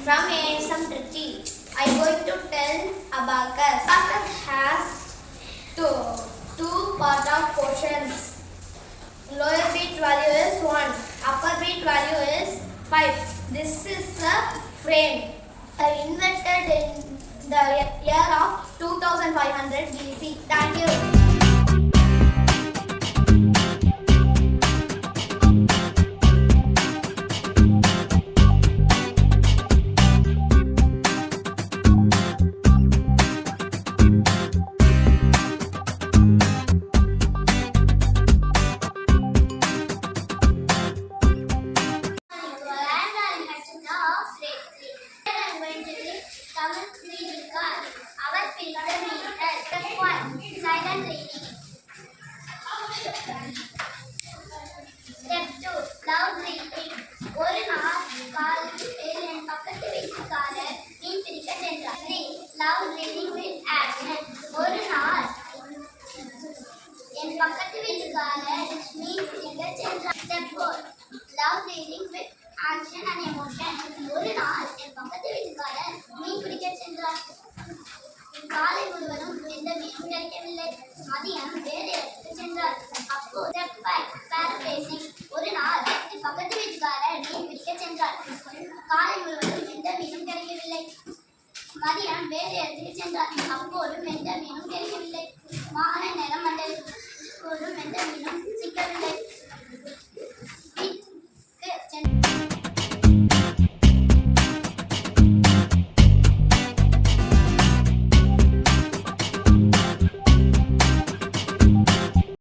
From ASM Trichy, I am going to tell abacus. Abacus has two part of portions. Lower beat value is 1, upper beat value is 5. This is the frame. Invented in the year of 2500 BC. Thank you. Silent reading. Step 2. Loud reading. ஒரு நாள் காலையில் என் பக்கத்து வீட்டுக்காரர் மீன் பிடிக்க சென்றார். 3. Loud reading with action. ஒரு நாள் என் பக்கத்து வீட்டுக்காரர் மீன் பிடிக்க சென்றார். Step 4. Loud reading with action and emotion. ஒரு நாள் என் பக்கத்து வீட்டுக்காரர் மீன் பிடிக்க சென்றார். காலை முழுவதும் எந்த மீனும் கிடைக்கவில்லை. மதியம் வேறு இடத்துக்கு சென்றார். அப்போ Step 5. Paraphrasing. ஒரு நாள் என் பக்கத்து வீட்டுக்காரர் மீன் பிடிக்க சென்றார். காலை முழுவதும் எந்த மீனும் கிடைக்கவில்லை. மதியம் வேறு இடத்துக்கு சென்றார். அப்போதும் எந்த மீனும் கிடைக்கவில்லை. மாலை நேரம் வந்தது. அப்போதும் எந்த மீனும் சிக்கவில்லை.